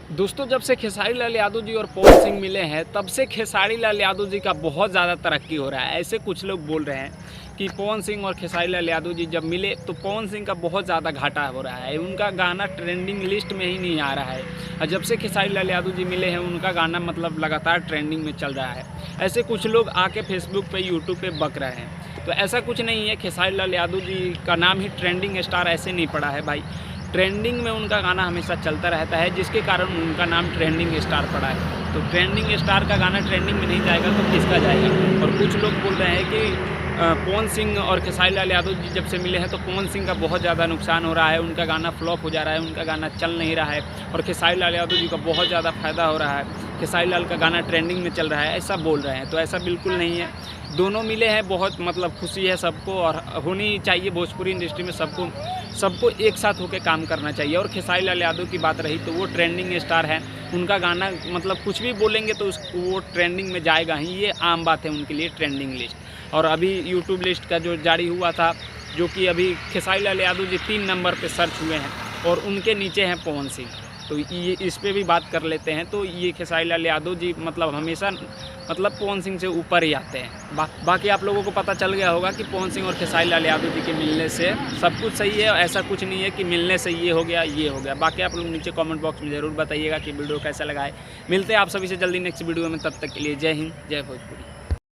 दोस्तों, जब से खेसारी लाल यादव जी और पवन सिंह मिले हैं तब से खेसारी लाल यादव जी का बहुत ज़्यादा तरक्की हो रहा है। ऐसे कुछ लोग बोल रहे हैं कि पवन सिंह और खेसारी लाल यादव जी जब मिले तो पवन सिंह का बहुत ज़्यादा घाटा हो रहा है, उनका गाना ट्रेंडिंग लिस्ट में ही नहीं आ रहा है। और जब से खेसारी लाल यादव जी मिले हैं उनका गाना मतलब लगातार ट्रेंडिंग में चल रहा है। ऐसे कुछ लोग आके फेसबुक पे यूट्यूब पे बक रहे हैं, तो ऐसा कुछ नहीं है। खेसारी लाल यादव जी का नाम ही ट्रेंडिंग स्टार ऐसे नहीं पड़ा है भाई, ट्रेंडिंग में उनका गाना हमेशा चलता रहता है, जिसके कारण उनका नाम ट्रेंडिंग स्टार पड़ा है। तो ट्रेंडिंग स्टार का गाना ट्रेंडिंग में नहीं जाएगा तो किसका जाएगा। और कुछ लोग बोल रहे हैं कि पवन सिंह और खेसारी लाल यादव जी जब से मिले हैं तो पवन सिंह का बहुत ज़्यादा नुकसान हो रहा है, उनका गाना फ्लॉप हो जा रहा है, उनका गाना चल नहीं रहा है। और खेसारी लाल यादव जी का बहुत ज़्यादा फ़ायदा हो रहा है, खेसारी लाल का गाना ट्रेंडिंग में चल रहा है, ऐसा बोल रहे हैं। तो ऐसा बिल्कुल नहीं है। दोनों मिले हैं, बहुत मतलब खुशी है सबको, और होनी चाहिए भोजपुरी इंडस्ट्री में सबको एक साथ होकर काम करना चाहिए। और खेसारी लाल यादव की बात रही तो वो ट्रेंडिंग स्टार है, उनका गाना मतलब कुछ भी बोलेंगे तो वो ट्रेंडिंग में जाएगा ही, ये आम बात है उनके लिए ट्रेंडिंग लिस्ट। और अभी यूट्यूब लिस्ट का जो जारी हुआ था, जो कि अभी खेसारी लाल यादव जी 3 नंबर पे सर्च हुए हैं और उनके नीचे हैं पवन सिंह। तो ये इस पे भी बात कर लेते हैं। तो ये खेसारी लाल यादव जी मतलब हमेशा मतलब पवन सिंह से ऊपर ही आते हैं। बाकी आप लोगों को पता चल गया होगा कि पवन सिंह और खेसारी लाल यादव जी के मिलने से सब कुछ सही है, ऐसा कुछ नहीं है कि मिलने से ये हो गया। बाकी आप लोग नीचे कमेंट बॉक्स में ज़रूर बताइएगा कि वीडियो कैसा लगा है। मिलते हैं आप सभी से जल्दी नेक्स्ट वीडियो में, तब तक के लिए जय हिंद, जय भोजपुरी।